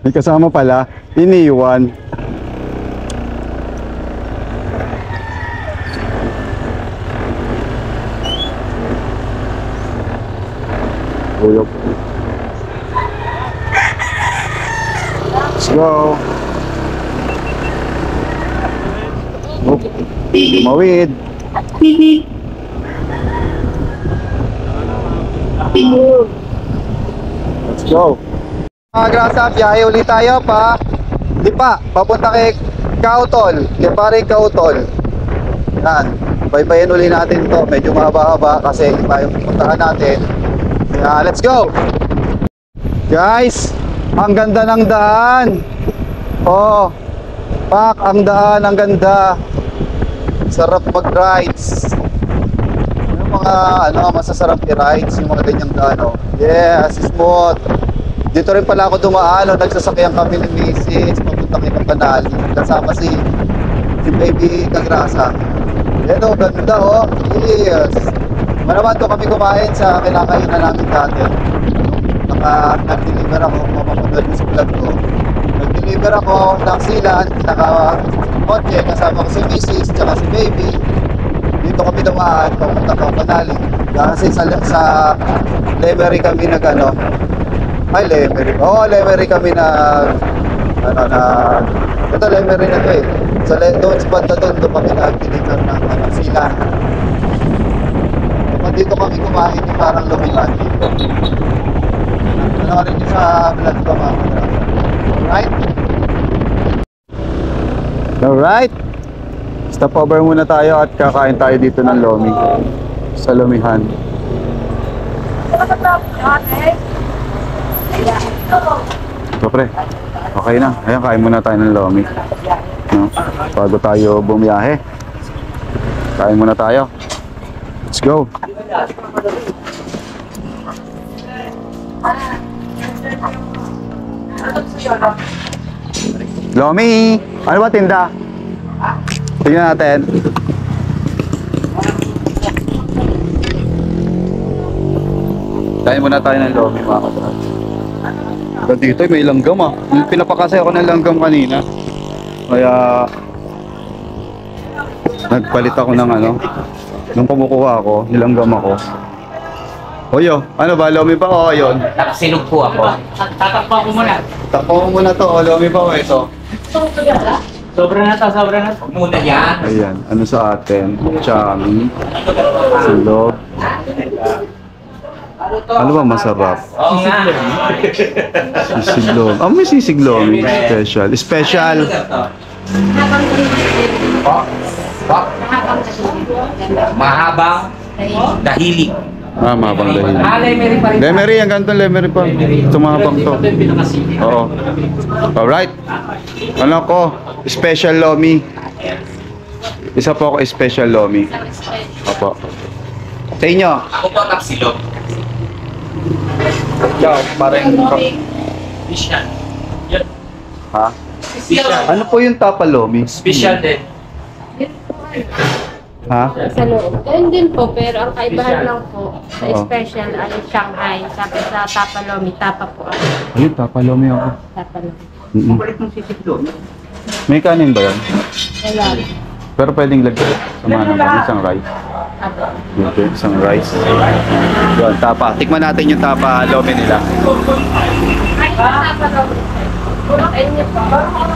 May kasama pala, iniwan. Uyok. Let's go. Oop. Mawid. Let's go. Mga grasa, biyahe ulit tayo pa Lipa, papunta kay Kautol, kay pare Kautol. Yan, baybayin ulit natin to. Medyo mahaba-haba kasi iba yung pupuntahan natin. Kaya let's go. Guys, ang ganda ng daan. Oh, pak, ang daan, ang ganda. Sarap mag-rides. Yung mga masasarap i-rides, yung mga ganyang daan. Oh. Yes, smooth. Dito rin pala ako dumaan, nagsasakyan kami ng Macy's, papunta kay Banali. Kasama si Baby Kagrasa. Yan o, ganda o. Yes. Manaman to kami kumain sa kinakainan namin dati. Nag-deliver ako, mapapunod sa vlog ko. Nag-deliver ako ng silan, naka-kotse, kasama ko si Mrs. tsaka si Baby. Dito kami dumaan, papunta ko Banali. Kasi sa Lemery kami ay, Lemery. Oo, Lemery kami ito Lemery na to eh. Doon sa banda doon kami nag-deliver ng silan. Kapag dito kami kumain, yung parang lumilan dito. Rin yung sa vlog ko mga kadrasa. Alright? Alright. Stop over muna tayo at kakain tayo dito ng lomi. Sa Lomihan. So pre, okay na. Ayan, kain muna tayo ng lomi. No? Bago tayo bumiyahe. Kain muna tayo. Let's go. Lomi! Ano ba tinda? Tingnan natin. Kain muna tayo ng lomi mga kadrasa. Dito may langgam ah. Pinapakasay ako ng langgam kanina. Kaya nagpalit ako ng nung kumukuha ako, nilanggam ako. Oyo, ano ba? Lomi ba o yun? Silog po ako. Tatakpo ako muna. Takpo mo muna to. O, lomi ba o ito? Sobra na to, sobra na to. Muna yan. Ayan, ano sa atin? Chami. Silog. Ano ba masarap? Oo nga. Sisiglog. May sisiglog. Special. Special. Mahabang dahili. Mahabang dahil. Lemery pa rin. Lemery, ang ganito Lemery pa. Tumabang to. Oo. Alright. Ano ko? Special lomi. Isa po ako special lomi. Opo. Sa inyo? Ako po tapsilog. Ikaw, parang... Special. Yan. Ha? Special. Ano po yung tapalomi? Special din. Ha? Sa loob. Ganun din po, pero ang kaibahan lang po sa Oo. special ay Shanghai. Sabi sa Tapalomi, Tapa po ako. Ayun, tapalomi ako. Tapalomi. May kanin ba yan? Wala. Pero pwedeng lagyan. Samahan ng isang rice. Apo. Okay, isang rice. Yun, tapa. Tikman natin yung tapa lomi nila. Ay, Tapalomi. Ayun po.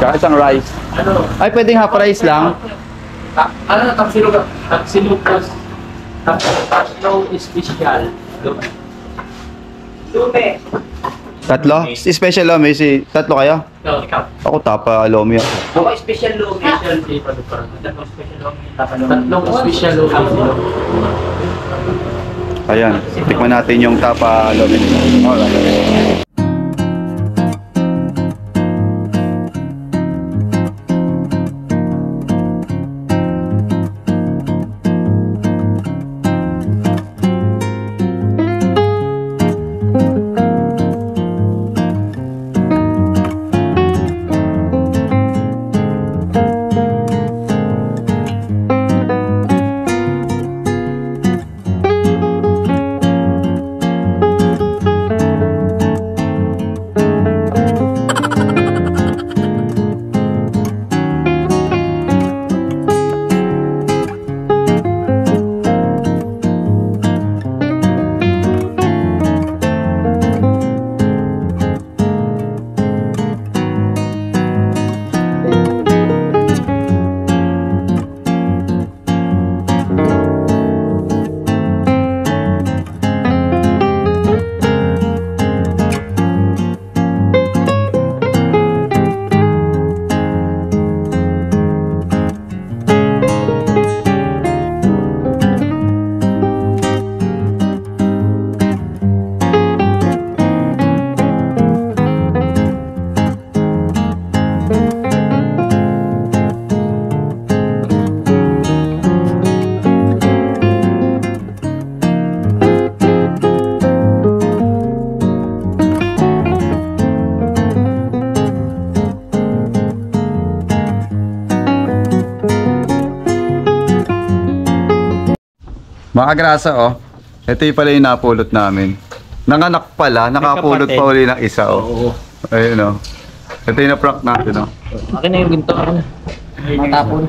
Tsaka isang rice. Ay, pwedeng half rice lang. Ano na tapsilog? Tapsilog plus tatlo special. Lume. Tatlo? Special lomi. Tatlo kayo? Ikaw. Ako tapa lomi ako. Ako special lume. Special flavor. Tatlong special lume. Tatlong special lume. Ayan, tikman natin yung tapa lomi nila. Alright. Mga grasa, oh. Ito yung pala yung napulot namin. Nanganak pala, nakapulot kapatid. pa uli ng isa, oh. Oo. Ayun, oh. Ito yung na-prank natin, oh. Akin na yung ginto. Akin na. Matapon.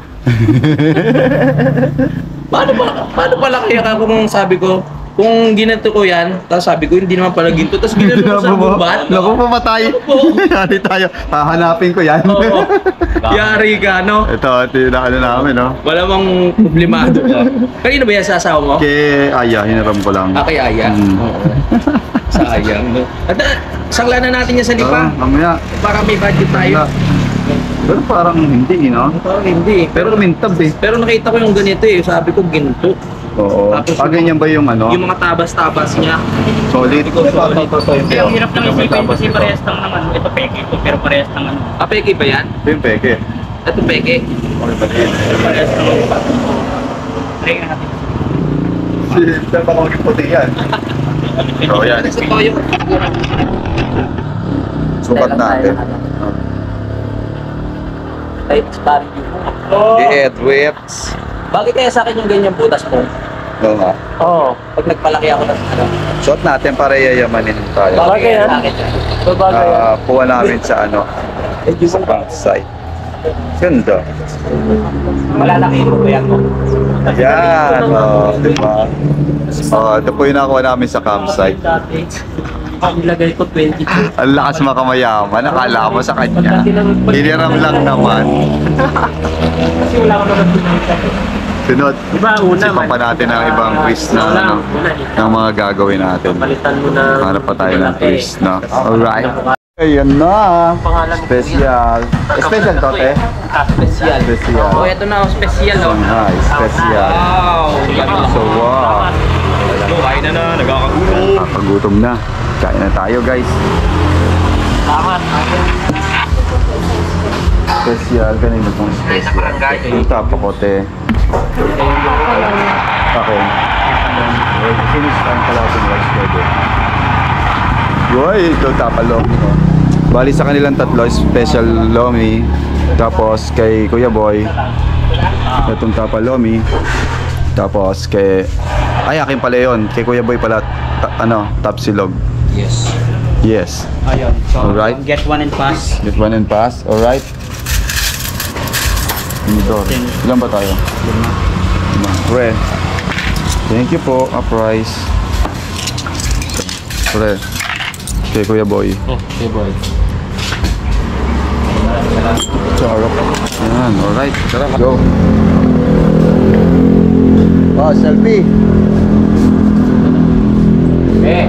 Paano pala kaya kung sabi ko, kung ginanto ko yan, tapos sabi ko, hindi naman pala ginto, tapos ginanto ko sa bubat. Naku, pumatay. Yari tayo. Hahanapin ko yan. Oo. Yari ka, no? Ito yung ano namin, no? Wala mang problemado ka. Kanina ba yan sa asawa mo? Kay Aya, hinaram ko lang. Kay Aya? Mm. Oo. Sayang, no? At sangla na natin yan sa lipa. Mamaya. Para may budget tayo. Pero parang hindi, no? Parang hindi. Pero kumintab, eh. Pero nakita ko yung ganito eh. Sabi ko, ginto. Oo. Tapos Ganyan ba yung ano? Yung mga tabas-tabas niya. Solid. Kaya ang hirap Ang isipin kasi parehas lang naman. Ito peke ito, pero parehas lang ano. Ah, peke ba yan? Ito yung peke. Ito peke. Parehas lang ang iba. Try nga natin. Saan ba kung puti yan? Oo, yan. Sa toyo. Sukat natin. Ay, parang Diet, whips. Bakit kaya sa akin yung ganyan butas mo? Oo nga. Oo. Pag nagpalaki ako ng ano. Suot natin para yayamanin tayo. Bagay yan. Bagay yan. Kuha namin sa ano, sa campsite. Ganda. Malalaki mo ba yan mo? Yan, di ba? Ito po yung nakuha namin sa campsite. Nilagay ko 22. Ang lakas makamayaman, nakala mo sa kanya. Hiniram lang naman. Kasi wala ko naman pinagkita. Sunod, Diba, una sipan pa natin ang ibang quiz na ano, ng mga gagawin natin. Palitan mo na. Hanap pa tayo ng quiz na. Alright. Ayan na. Special. Special to, te? Special. Special. Oh, ito na, special oh. Shanghai, special. Wow. So, wow. Kain na, nagkakagutom. Papagutom na. Kain na tayo, guys. Tama. Special. Kanina pong special. Yung tapakote. Okay. Sinistan pala ako ng rice pwede. Uy, ito tapalomi. Bali sa kanilang tatlo, special lomi. Tapos kay Kuya Boy, itong tapalomi. Tapos kay... Ay, akin pala yun. Kay Kuya Boy pala, tapsilog. Yes. Yes. Ayun. So, Alright. get one and pass. Get one and pass. Alright. Indoor. Ilan ba tayo? Lima. Pre. Thank you po. A price. Pre. Kay Kuya Boy. Oh, okay boy. Charot. Ayan. Alright. Tara, go. Oh, selfie. Eh.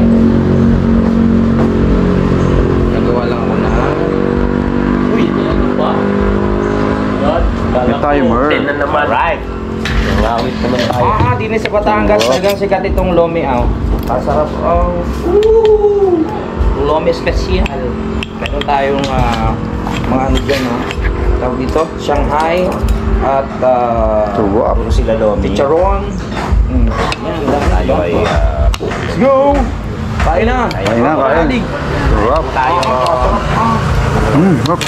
Nagawa lang ako na. Uy, ano ba? May timer. 10 na naman. Alright. Nangawit naman tayo. Di na sa Batangas. Oo. Talagang sikat itong lomi, Masarap, Lomi special. Meron tayong mga ano dyan, tawag dito, Shanghai at Sarap. puro sila lomi. Chicharon. Yan, tayo ay Let's go! kain na. Kain na, kain. Sarap. Tayo. Sarap.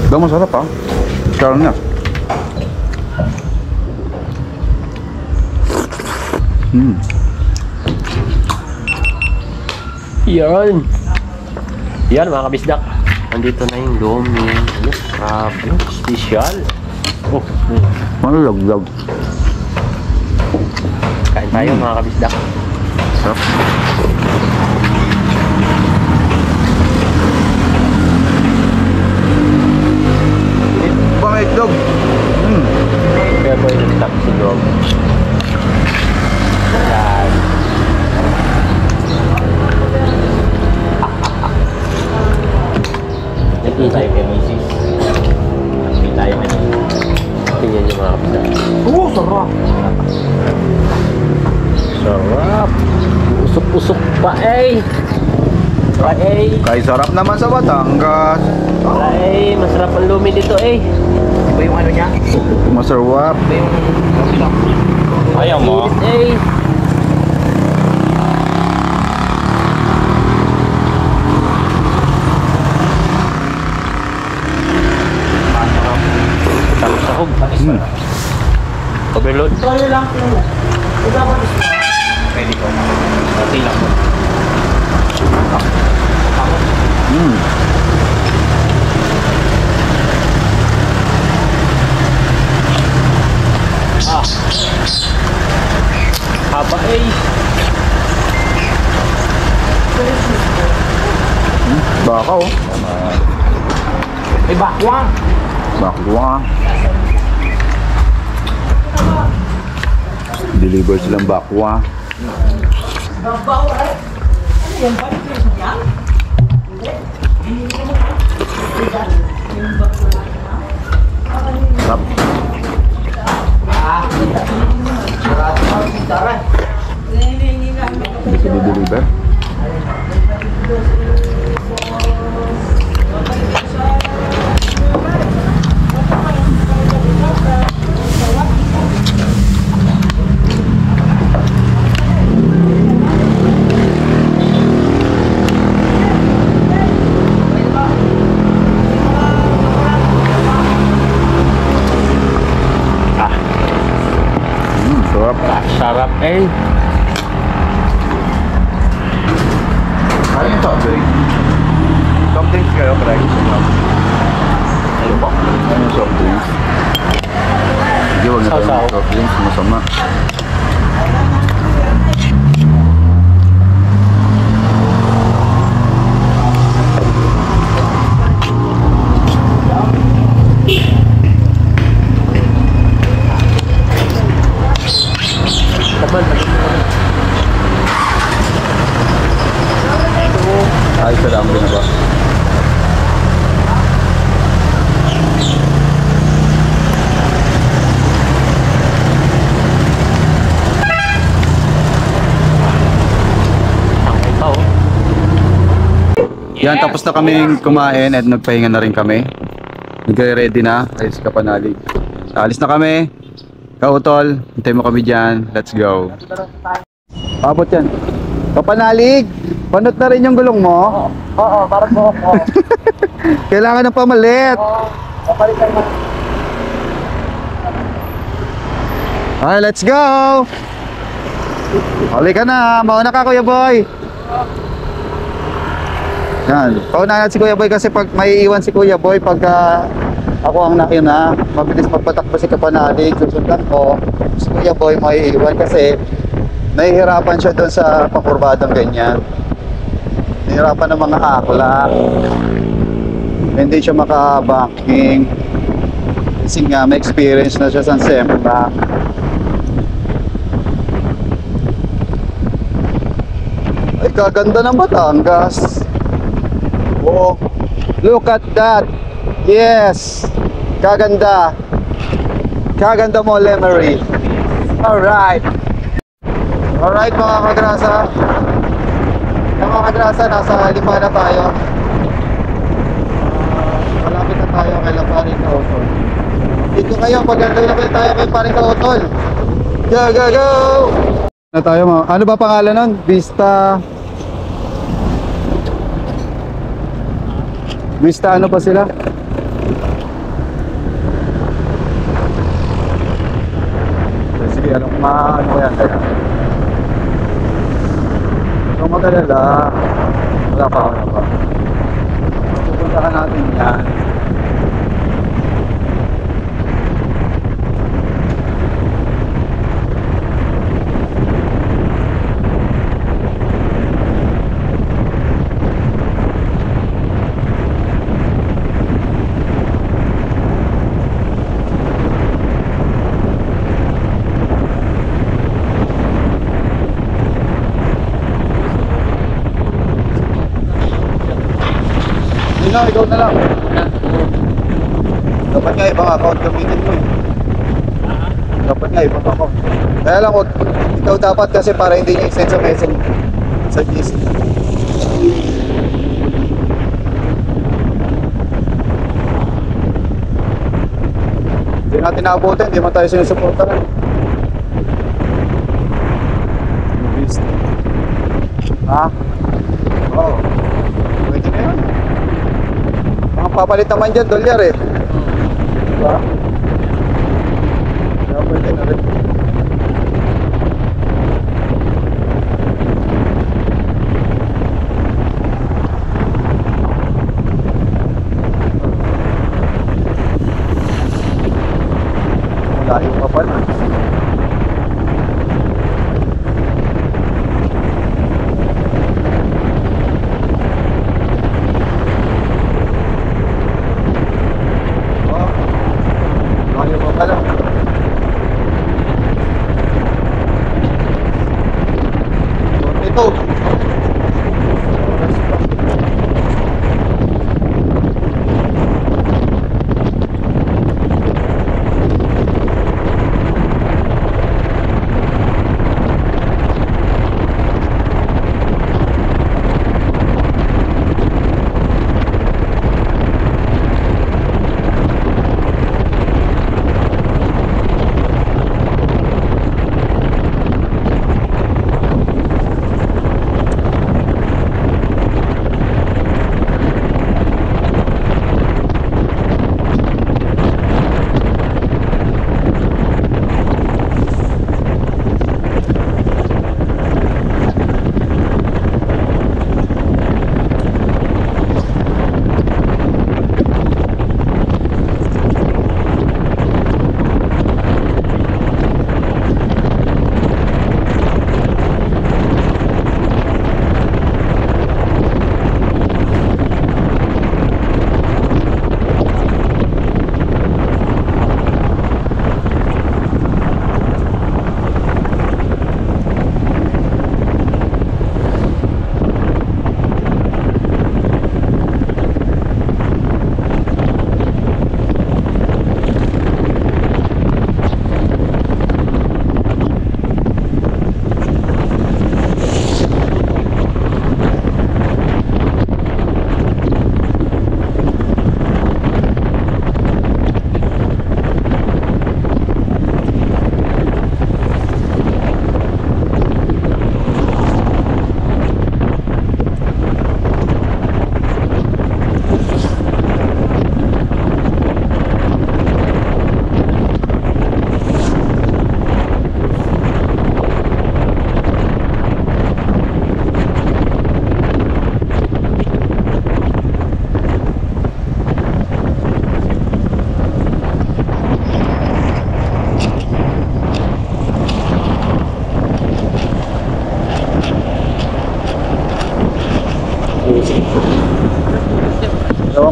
Daw masarap, ha? Karoon na. Yan. Yan mga kabisdak. Nandito na yung lomi. Ano? Grabe. Special. Oh. Malaglag. Kain tayo mga kabisdak. Sarap. Bang itlog. Kaya ba yung top si Dog? Yan. Nagpili tayo kay Mrs. Nagpili tayo na yun. Tingnan niyo mga kabisdak. Sarap. Sarap. Usok-usok pa eh. Kay sarap naman sa Batangas. Masarap ang lumi dito eh. Iba yung ano niya? Masarap. Iba yung... Ayaw mo? Eh. Sahog. Overload. Pwede ko. Okay lang. Haba eh. Baka oh. May bakwang. Bakwa. Deliver silang bakwa. Sarap. Bisa di-deliver. Sarap. Sarap eh. Ano yung soft drinks? Soft drinks kayo, Craig? Ano ba? Ano yung soft drinks? Hindi, huwag na tayo Sausaw. ng soft drinks. Masama. Ay, salamat din na ba? Tangay pa oh. Yan, tapos na kaming kumain at nagpahinga na rin kami. Nagre-ready na. Ayos ka panalig. Alis na kami. Kautol, hintay mo kami dyan. Let's go. Abot yan. Kapanalig, panot na rin yung gulong mo. Oo, parang po ako. Kailangan ng pamalit. Kapalitan mo. Okay, let's go. Huli ka na. Mauna ka, Kuya Boy. Yan. Paunahan si Kuya Boy kasi pag may iwan si Kuya Boy pagka ako ang nakiuna, mabilis magpatakbo si Kapanalig. Susundan ko, si Kuya Boy may iwan kasi nahihirapan siya doon sa pakurbadang ganyan. Nahihirapan ng mga akla. Hindi siya makabanking. Kasi nga may experience na siya sa Sempra. Ay, kaganda ng Batangas. Oh, look at that. Yes. Kaganda. Kaganda mo, Lemery. Alright. Alright mga kagrasa. Mga kagrasa, nasa Lipa na tayo. Malapit na tayo kay Paring Kautol. Dito kayo, paganda na tayo kay Paring Kautol. Go, go, go! Na tayo mga, ano ba pangalan nun? Vista ano pa sila? Sige, ano ko yan kaya? Kung magalala, wala pa. Pupuntahan natin yan. No, ikaw na lang. Dapat nga ibang account gamitin mo eh. Dapat nga ibang account. Kaya lang, ikaw dapat kasi para hindi niya i-send sa message sa GC. Hindi natin naabutin, hindi man tayo sinusuporta na. Ha? Oo. Pwede na yun. Ang papalit naman dyan, dolyar eh. Diba? Kaya pwede na rin.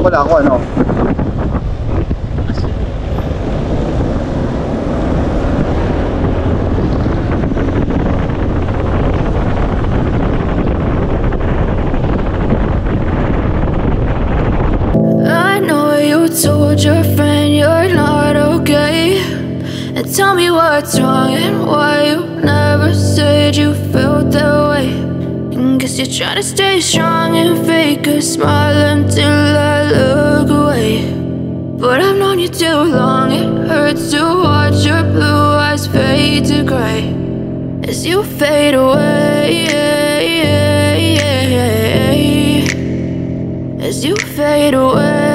mo lang kung ano. I know you told your friend you're not okay, and tell me what's wrong and why you never said you felt that way. And guess you're trying to stay strong and fake a smile until I look away. But I've known you too long, it hurts to watch your blue eyes fade to gray as you fade away, as you fade away.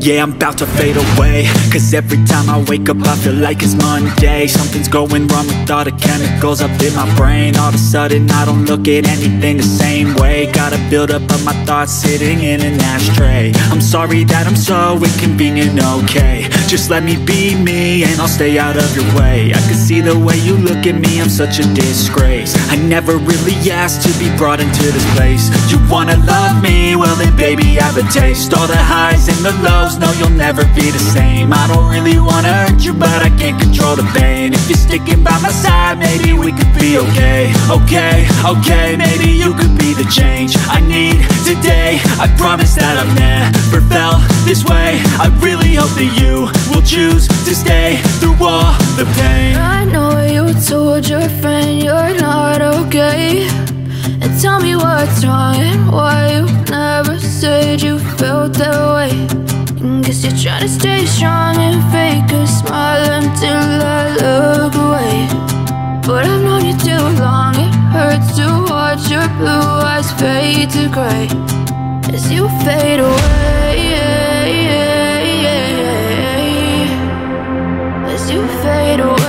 Yeah, I'm about to fade away, cause every time I wake up I feel like it's Monday. Something's going wrong with all the chemicals up in my brain. All of a sudden I don't look at anything the same way. Got a buildup of my thoughts sitting in an ashtray. I'm sorry that I'm so inconvenient, okay. Just let me be me and I'll stay out of your way. I can see the way you look at me, I'm such a disgrace. I never really asked to be brought into this place. You wanna love me? Well then baby I have a taste. All the highs and the lows, no you'll never be the same. I don't really wanna hurt you but I can't control the pain. If you're sticking by my side maybe we could be okay. Okay, maybe you could be the change I need today. I promise that I've never felt this way. I really hope that you will choose to stay through all the pain. I know you told your friend you're not okay, and tell me what's wrong and why you never said you felt that way. And guess you're trying to stay strong and fake a smile until I look away. But I've known you too long, it hurts to watch your blue eyes fade to gray as you fade away, as you fade away.